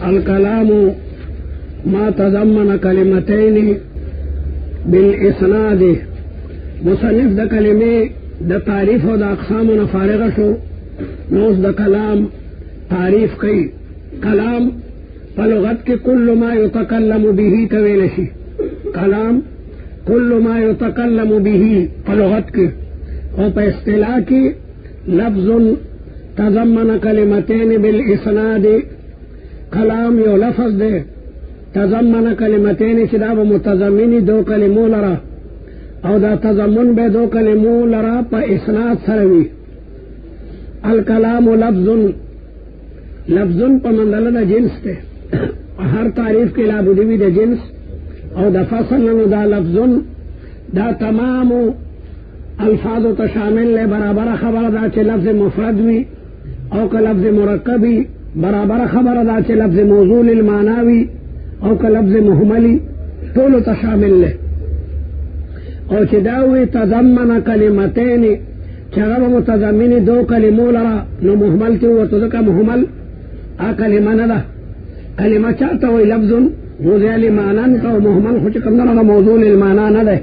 الکلام ما تضمن کلمتین بالاسناد. مصنف دا کلمے دا تعریف و دا اقسام و نفارغ شو نوز دا کلام تعریف کئی. کلام پلغت کے کل ما یتکلم به تویلشی. کلام کل ما یتکلم به پلغت کے اور پہ اصطلاح کی لفظ تضمن کلمتین بالاسناد. کلام یو لفظ دے تضمن کلمتین چدا و متضمنی دو کلموں لرا او دا تضمن بے دو کلموں لرا پا اسناد سروی. الکلام لفظ لفظ پا مندل دا جنس تے ہر تعریف کے لابدوی دا جنس او دا فصل دا لفظ دا تمام الفاظ و تشامل لے برابر خبر دا چے لفظ مفرد وی او کا لفظ مرکبی برابر خبر دا چے لفظ موصول المعناوی او کا لفظ محملی طول تشامل لے. او چے داوی تضمن کلمتین چغب متضمنی دو کلموں لرا نو محمل تیو تو دکا محمل آ کلمہ ندا. کلمہ چاہتا ہوئی لفظ موزیل معنان کا محمل خوچ کمدنا موصول المعنا ندے.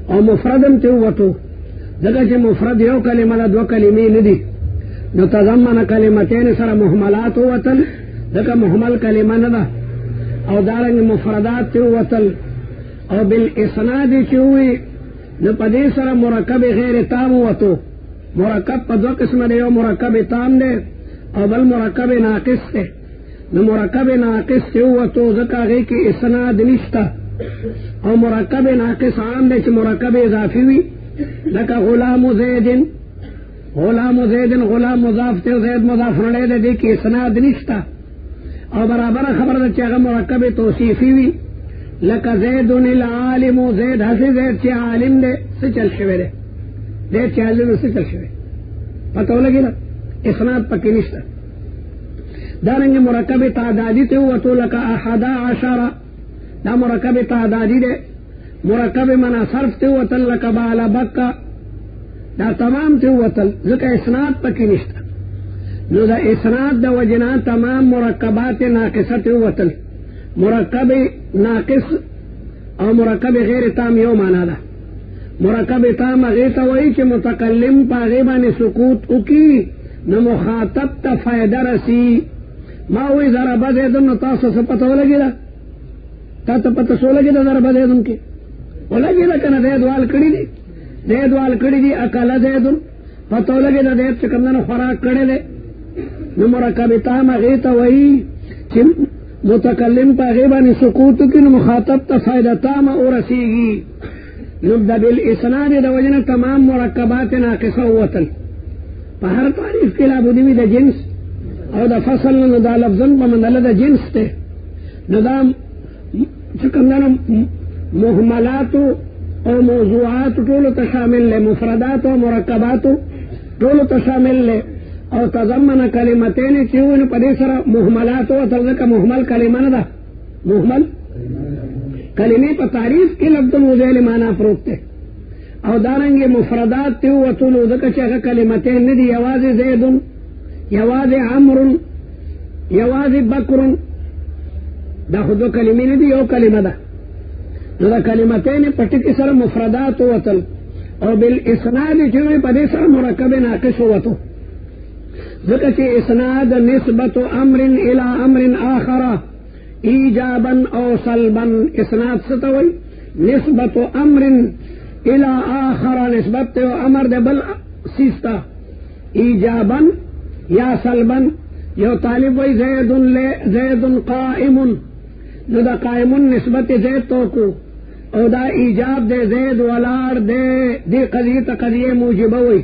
او مفردم تیو تو دکا چے مفرد یو کلمہ دو کلمی ندی نو تضمن کلمتین سر محملات وطن دکا محمل کلمہ ندا. او دارنگ مفردات تیو وطن او بالاسناد چوئی نو پدی سر مرکب غیر تام وطو. مرکب پا دو قسم دے یو مرکب تام دے او بل مرکب ناقص دے. نو مرکب ناقص تیو وطو زکا غی کی اسناد نشتا. او مرکب ناقص عام دے چی مرکب اضافی وی لکا غلام زیدن غلام زیدن غلام مضاف تیو زید مضاف نڑے دے دی کی اسناد نشتا. او برابر خبر دا چاگا مرکب توصیفی وی لکا زیدن العالم زید حسی زید چی عالم دے سچل شوے دے زید چی عالم دے سچل شوے پتہ لگی نا اسناد پکی نشتا. دارنگی مرکب تعدادی تیو وطو لکا احدا عشر دا مرکب تعدادی دے. مرکب منا صرف تیو وطن لکا بالا بکا دا تمام تیو وطن ذکا اسناد پکی نشتا. نو دا اسناد دا وجنا تمام مرکبات ناقصہ تیو وطن. مرکب ناقص او مرکب غیر تام یو مانا دا. مرکب تام غیتا وئی چی متکلم پا غیبان سکوت اکی نو مخاطب تا فائدہ رسی. ما ہوئی ذرا بزیدن نو تاسو سپتا ہو لگی دا تا تا پتا سو لگی دا ذرا بزیدن کی ہو لگی دا کنا زید وال کڑی دی زید وال کڑی دی اکالا زیدن پتا ہو لگی دا زید چکندن خوراک کڑی دی. نو مرکب تام غیتا وئی چی متکلم پا غیبانی سکوت کی نو مخاطب تا فائدہ تام او رسیگی. نبدا بالاسناد دا وجنا تمام مرکبات ناقصہ وطن پا ہر تعریف کے لابدوی دا جنس او دا فصل نو دا لفظن پا مندل دا جنس تے نو دا چکندن محملات او موضوعات طول تشامل لے. مفردات و مرکبات طول تشامل لے. او تضمن کلمتین چیون پدی سر محملات و تلزکا محمل کلمہ ندا محمل کلمی پا تعریف کی لفظ موزیل مانا پروکتے. او دارنگی مفردات تیو و طولو دکا چاگا کلمتین ندی یواز زیدن یواز عمرن یواز بکرن دا خودو کلمی ندی یو کلمہ دا. نو دا کلمتین پٹکی سر مفردات و تل او بالاسناد چیوی پدی سر مرکب ناقص و تو ذکر چی اسناد نسبت امر الى امر آخر ایجابا او سلبا. اسناد ستوئی نسبت امر الى آخر نسبت امر دے بل سیستا ایجابا یا سلبا. یو طالب وی زید قائم نو دا قائم نسبت زید توکو او دا ایجاب دے زید ولار دے دی قضیہ تا قضیہ موجبہ وی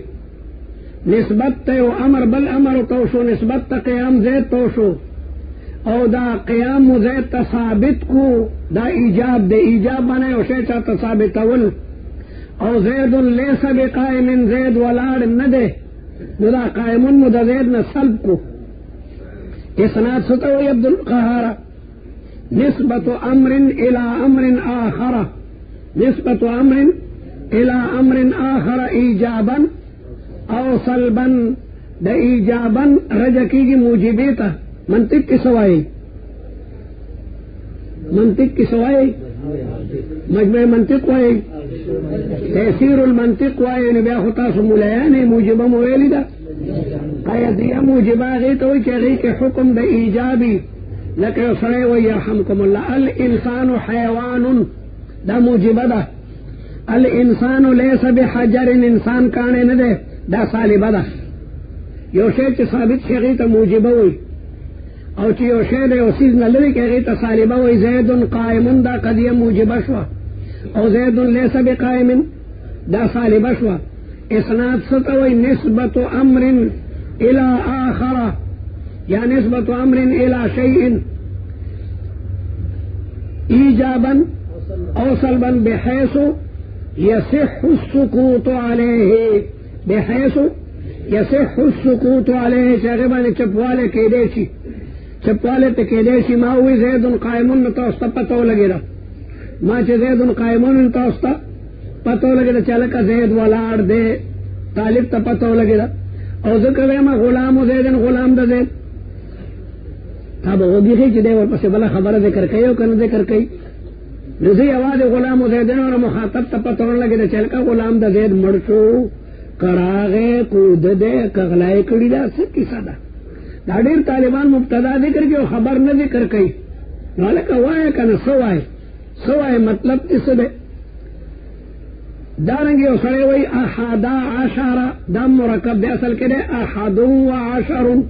نسبت تے امر بل امر توشو نسبت تا قیام زید توشو او دا قیام زید تا ثابت کو دا ایجاب دے. ایجاب بنے او شیچا تا ثابت اول او زید لیس بقائم زید ولار ندے نو دا قائمون مدہ زید نسلب کو. اسناد ستوئی عبد القہارہ نسبت امر الى امر آخر نسبت امر الى امر آخر ایجابا او سلبا دا ایجابا رجکی کی موجبی تا منطق کی سوائی منطق کی سوائے مجمع منطق وائے تفسیر المنطق وائے نبی خطا سمولیان موجبہ مویلی دا قید یا موجبہ غیت ہوئی کہ غیت حکم دا ایجابی لکہ سرے ویرحمکم اللہ الانسان حیوان دا موجبہ دا الانسان لیس بحجر انسان کانے ندے دا سالبہ دا یو شے چی ثابت شے غیت موجبہ ہوئی او چی یو شے دے اسیز نلوی کہ غیت سالبہ ہوئی زید قائمن دا قدیم موجبہ شوا او زید لیس بقائم دا سالبہ شوا اسناد ستوئی نسبت امر الى آخر یا نسبت امر الى شیء ایجابا او سلبا بحیث یصح السکوت علیہ بحیث یصح السکوت علیہ شاغبان چپوالے کے دیشی چپوالے پہ کے دیشی ما ہوئی زید قائمون توستا پتو لگے دا ما چھ زید قائمون توستا پتو لگے دا چلکا زید والار دے طالب تا پتو لگے دا او ذکر ما غلام زید غلام دا زید تھا وہ بھی چھ دے اور پس بلا خبر ذکر کئی او کن ذکر کئی رضی آواز غلام زیدن اور مخاطب تا پتو لگے دا چلکا غلام دا زید مرچو کراغے کود دے کغلائے کڑی دا سکی سادا دا دیر طالبان مبتدا ذکر کی خبر نہ ذکر کئی نالکا وائے کنا سوائے مطلب اس دے دارنگی او سڑے وئی احادا عشارہ دا مرکب دے اصل کے دے احادو و عشرون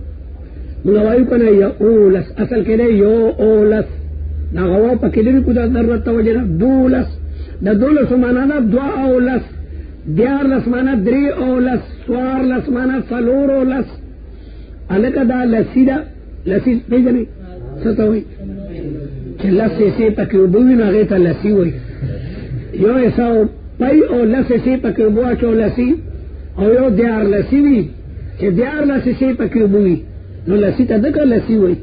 منوائیو کنا یا اولس اصل کے دے یو اولس نا غوا پا کدی بھی کدا ضرورت توجہ دولس دا دولس مانا دا دعا اولس دیار لس مانا دری اولس سوار لس مانا سلور اولس الکا دا لسی دا لسی پیجنی ستوئی چھ لس سی پکیوبوی نا غیتا لسی ہوئی یو ایساو پئی او لس سی پکیوبوا چو لسی او یو دیار لسی وی چھ دیار لس سی پکیوبوی نو لسی تا دکا لسی ہوئی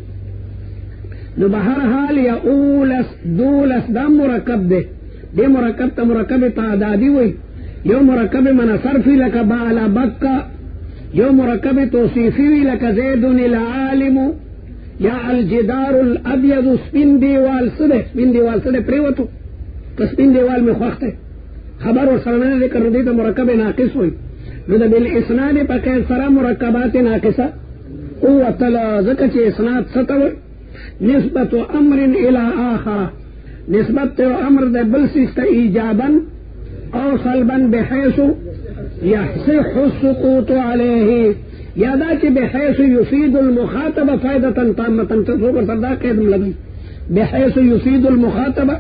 نو بہر حال یا اولس دولس دا مرکب دے دے مرکب تا مرکب تعدادی ہوئی یو مرکب من صرفی لکا بالا بکا یو مرکب توصیفی لکا زید العالم یا الجدار الابید سپین دیوال سدے پریوتو سپین دیوال میں خوخت ہے خبر اور سرمانہ ذکر ردی تا مرکب ناقص ہوئی نو دا بالاسناد پا قید سرا مرکبات ناقصہ قوة لا ذکر چی اسناد ستوئی نسبت امر الى آخر نسبت امر دے بلسست ایجابا او سلبا بحیث یحصح السقوط علیہ یادا چی بحیث یفید المخاطب فائدتا تامتا تصور سردا قیدم لگی بحیث یفید المخاطب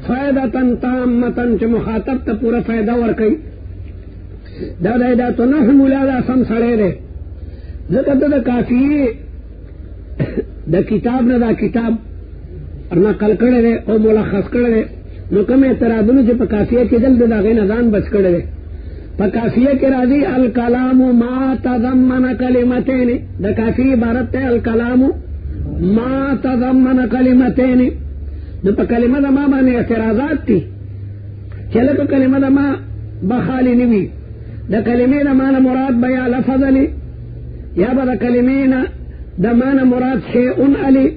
فائدتا تامتا چی مخاطب تا پورا فائدہ ورکی دا تو نحن ملادا سم سڑے دے ذکر دا کافی دا کتاب نہ دا کتاب اور نہ کل کڑے دے او ملخص کڑے دے نو کم اعتراضونو چی پا کافیہ کی جلد دا غین ازان بچ کڑے دے پا کافیہ کی راضی الکلام ما تضمن کلمتین دا کافی عبارت تے الکلام ما تضمن کلمتین نو پا کلمہ دا ما بانے اعتراضات تی چلکو کلمہ دا ما بخالی نوی دا کلمہ دا ما مراد بیا لفظ لی یا با دا کلمین دا مانا مراد شیئن علی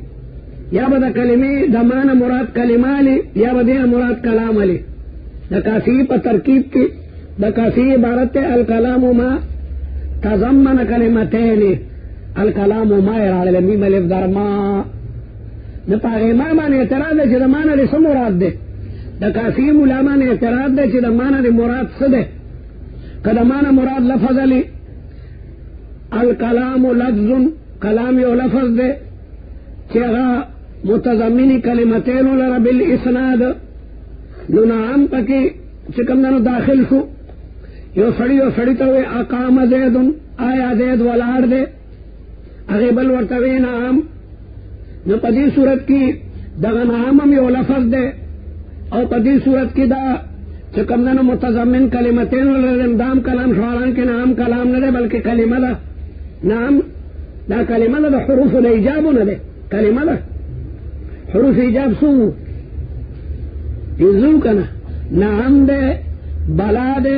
یا با دا کلمی دا مانا مراد کلمہ علی یا با دینا مراد کلام علی دا کافی پا ترکیب کی دا کافی عبارت الکلام ما تضمن کلمتین الکلام ما ارال میم الف در ما دا پاگی ما مانا اعتراض دے چی دا مانا دی سم مراد دے دا کافی ملامان اعتراض دے چی دا مانا دی مراد سدے کہ دا مانا مراد لفظ علی الکلام لفظ کلام یو لفظ دے چیغا متضمنی کلمتین لرا بالاسناد نو نعم پکی چکم ننو داخل شو یو سڑی توے اقام زید آیا زید والار دے اغیبل ورتوے نعم نو پدی صورت کی دغا نعمم یو لفظ دے او پدی صورت کی دا چکم ننو متضمن کلمتین لرا دام کلام شواران کے نعم کلام نہ دے بلکہ کلمہ دا نعم دا کلمہ دا حروف دا ایجابو نہ دے کلمہ دا حروف ایجاب سو یزو کنا نعم دے بلا دے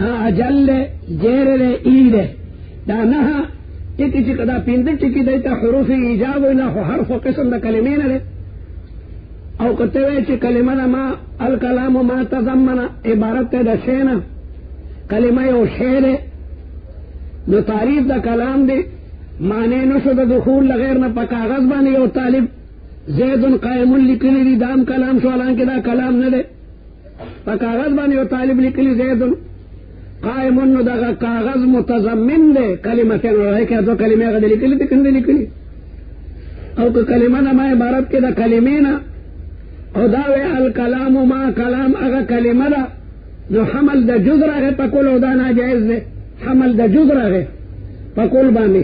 اجل دے جیر دے ای دے دا نہا ٹکی چکا دا پیندر ٹکی دیتا حروف ایجابو نہ حرف و قسم دا کلمین دے او کتوے چی کلمہ دا ما الکلام ما تضمنا عبارت دا شینا کلمہ یو شیر نو تعریف دا کلام دے معنی نشو دا دخول لغیر نا پا کاغذ بانی یو طالب زید قائم لکلی دی دام کلام شو حالانکہ دا کلام ندے پا کاغذ بانی یو طالب لکلی زید قائم نو دا کاغذ متضمن دے کلمہ کے نو رہے کہ دو کلمہ غد لکلی دی کندے لکلی او کہ کلمہ دا ما عبارت کے دا کلمینا او داوے الکلام ما کلام اگا کلمہ دا نو حمل دا جز رہے پکول او دا ناجائز دے حمل دا جز رہے پکول بانے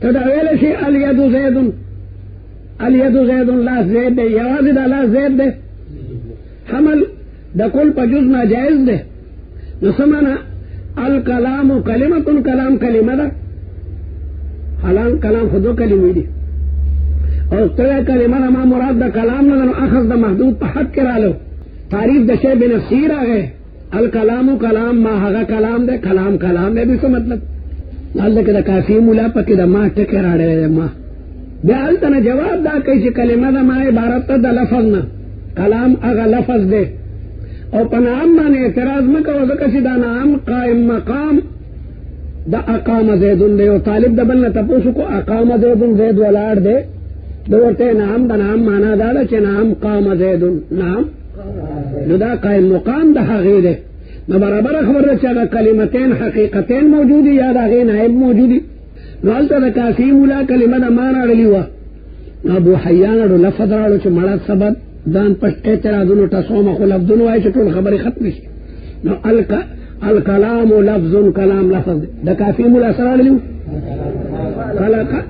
تو دا ویلشی الید زید لا زید دے یوازی دا لا زید دے حمل دا کل پا جز ناجائز دے نو سمانا الکلام کلمتن کلام کلمہ دا حالان کلام خودو کلمی دی اور ترے کلمہ دا ما مراد دا کلام نو اخذ دا محدود پا حد کرا لو تعریف دا شے بنفسیر آگئے الکلام کلام ما حقا کلام دے کلام کلام دے بھی سو مطلب اللہ کے دا کافی ملا پکی دا ما ٹکر آڑے دے ما بے آلتنا جواب دا کئی چی کلمہ دا ما عبارت دا لفظ نا کلام اگا لفظ دے اور پنام مانے اعتراض مکا وزا کسی دا نام قائم مقام دا اقام زیدن دے اور طالب دا بلنا تپوسو کو اقام زیدن زید والار دے دورتے نام دا نام مانا دا چی نام قام زیدن نام دا قائم مقام دا حقی دے نو برابر خبر دا چاگا کلمتین حقیقتین موجودی یا دا غی نائب موجودی نو علتا دا کافی مولا کلمہ دا مانا رلیوا نو ابو حیان رو لفظ رالو چو مرد سبت دان پشت اعتراضونو تصوم خو لفظونو آئی چو طول خبری ختمی شی نو الکلام لفظ کلام لفظ دا کافی مولا سر رلیو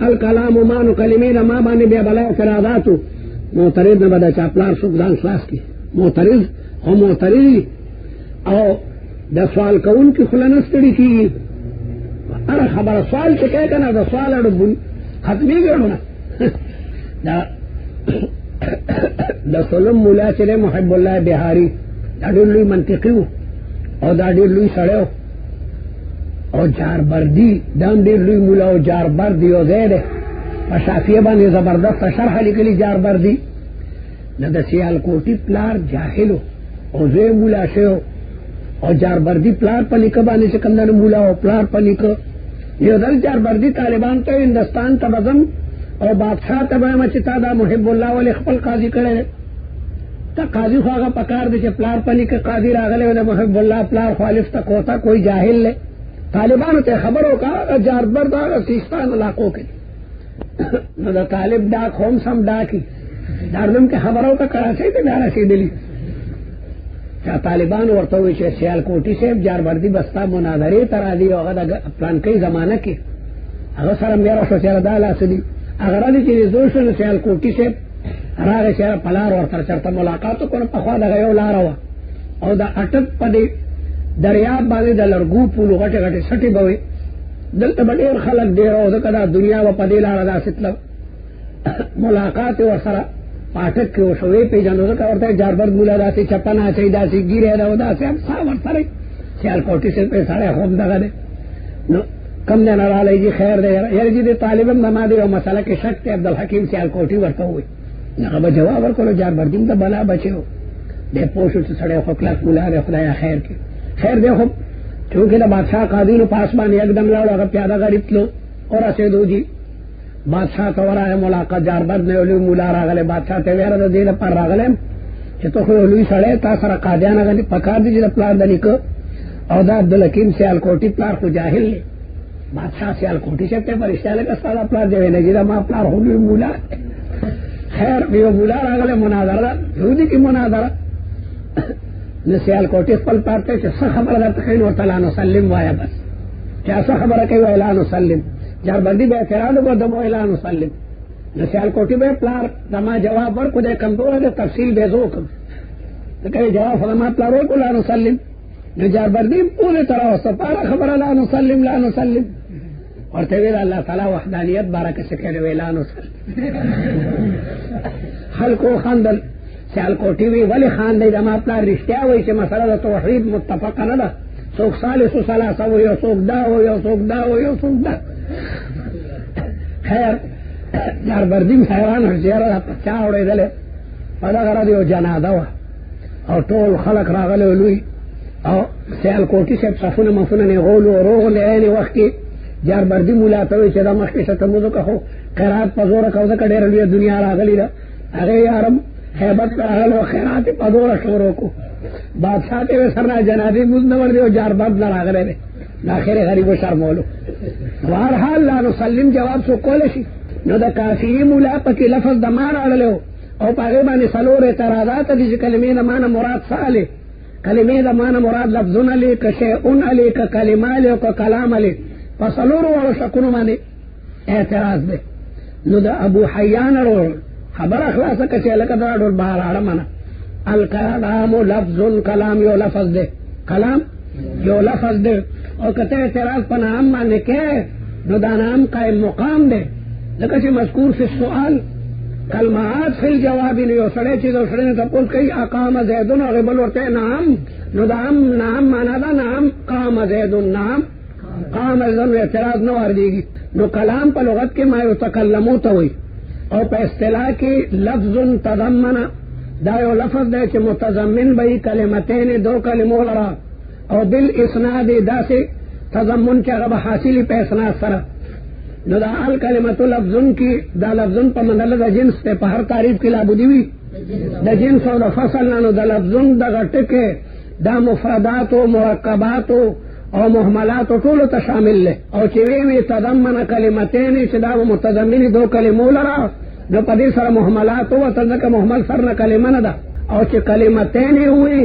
الکلام مانو کلمی دا ما بانی بیا بلا اعتراضاتو معترض نبدا چاپلار سوک دان سلاس کی معترض او معترضی او دا سوال کون کی خلنستڑی کی ارہ خبر سوال چکے کنا دا سوال اڑو بن ختمی گرو نا دا سلم مولا چلے محب اللہ بہاری دا دیر لوی منطقیو او دا دیر لوی سڑیو او جار بردی دام دیر لوی مولا او جار بردی او زیدے شافیہ بانی زبردست شرح لکلی جار بردی نہ دا سیال کوٹی پلار جاہلو او زوی مولا شیو او جار بردی پلار پا لکا بانی سکندر مولا او پلار پا لکا یہ دل جار بردی طالبان تو ہندوستان تا بزم او بادشاہ تا بائم چتا دا محب اللہ والی خپل قاضی کرے تا قاضی خواگا پکار دے چے پلار پا لکا قاضی راغلے ولی محب اللہ پلار خالف تا کوتا کوئی جاہل لے طالبانو تے خبروں کا جار برد آگا سیستان علاقوں کے نو دا طالب ڈاک ہوم سم ڈاکی داردم کے خبروں کا کراچی تے دارا سی دلی چا طالبان ورطا ہوئی چے سیال کوٹی سے جار بردی بستا مناظری ترا دی اگر پلان کئی زمانہ کی اگر سر میرا سو چیر دالا سدی اگر آدھی چیزی دوشن سیال کوٹی سے راغ چیر پلار ورطر چرتا ملاقاتو کن پخوا دا غیو لارا ہوا او دا اٹک پا دی دریاب بانی دا لرگو پولو غٹے غٹے سٹی بوئی دلتا بڑیر خلق دے رہو دکا دا دنیا و پدی لارا دا ستلو ملاقات و سرا پاٹک کے شوے پہ جانو دکا ورطا جار برد مولا دا سی چپنا چاہی دا سی گیرے دا سی اب ساور سرے سیال کوٹی سے پہ سارے خوب دگا دے نو کم دے نرا لئی جی خیر دے یار جی دے طالبم نما دے و مسئلہ کے شک تے عبدالحکیم سیال کوٹی ورطا ہوئی نقب جواب ورکلو جار بردیم دا بلا بچے ہو دے پوشو سے سڑے خوکلاک مولا دے خدایا خیر کے خیر دیکھو چونکہ دا بادشاہ قاضی نو پاسبان یک دم لاؤ اگر پیادہ غریب لو اور اسے دو جی بادشاہ تورا ہے ملاقات جار برد نے اولی مولا راغلے بادشاہ تے ویرہ دا دید پر راغلے چھتو خوی اولی سڑے تا سر قادیان اگر پکار دی جی دا پلار دا نکو او دا عبدالحکیم سیال کوٹی پلار خو جاہل لے بادشاہ سیال کوٹی سے تے پر اشتیالے کا سالا پلار جوے نجی دا ما پلار ہولی مولا خیر بیو مولا راغلے مناظر دا یہودی کی مناظر نسیال کوٹی پل پارتے چھے سا خبر دا تخین و تلا نسلم وایا بس چھے سا خبر کئی و اعلان نسلم جار بردی بے اعتراض کو دمو اعلان نسلم نسیال کوٹی بے پلار دما جواب ور کو دے کمزور دے تفصیل بے زوکم کئی جواب فرما پلارو کو لا نسلم نجار بردی پوری طرح سپارا خبر لا نسلم لا نسلم اور تیویر اللہ تعالی وحدانیت بارہ کسی کہنے وی لا نسلم خلقو خاندل سیال کوٹی وی ولی خان دے جمع اپنا رشتہ ہوئی چھ مسئلہ دا توحید متفقہ نہ دا سوک سالس و سلاسہ ہوئی و سوک دا ہوئی و سوک دا ہوئی و سوک دا خیر جار بردیم حیران ہو چیرہ دا پچا ہوڑے دلے پدا غرض یو جنازه وه او ټول خلق راغلی لوی او سیالکوټي صاحب صفونه مفونه نیغول و روغلې عین وخت کې جاربردي مولا ته وایي چې دا مخکې شه ته مونځ وکړه خو خیرات په زوره کوه ځکه ډېره لویه دنیا راغلې ده هغې یارم هیبت راغلی و خیرات یې په زوره شروع کړو بادشاہ ته یې سر نه جنازې مونځ نه ورځي او جاربرد نه راغلی دی د آخر غریب و شرمولو بهرحال لا نسلم جواب سو کولی شي نو د کافري مولا پکې لفظ د ما راغلی و او په هغې باندې څلور اعتراضات دي چې کلمې د مانه مراد څه علي کلمې د مانه مراد لفظونه علي که شیئون علي که کلمه علي او که کلام علي په څلورو واړو شکونو باندې اعتراض دی نو د ابو حیان ورور خبره خلاصه که چې هلکه دا ډول بهر اړه منه الکلام لفظ کلام یو لفظ دی کلام یو لفظ دی او که ته اعتراض په نام باندې کې نو دا نام قائم مقام دی ځکه چې مذکور فی السؤال کلمات فی الجواب نو یو سړی چې یو سړی نه تپوس کوي اقام زیدون هغې بل ورته نعم نو دا نعم معنا ده نعم قام زیدون نعم قام زیدون اعتراض نه واردېږي نو کلام په لغت کې ما یتکلمو ته وایي او په اصطلاح کې لفظ تضمن دا یو لفظ دی چې متضمن به کلمتین دو کلمو لرا او بالاسناد داسې تضمن چې هغه به حاصلي په اسناد سره نو دا الکلمت لفظن کی دا لفظن په منله د جنس ته په هر تعریف کې لابودي وي د جنس او د فصل نه نو د لفظن دغه ټکي دا مفردات او مرکبات او مهملات ټولو ته شامل دی او چې وی تضمن کلمتین چې دا متضمن دو کلمو لرا نو په دې سره مهملات او ځکه مهمل سر نه کلمه نه ده او چې کلمتین وي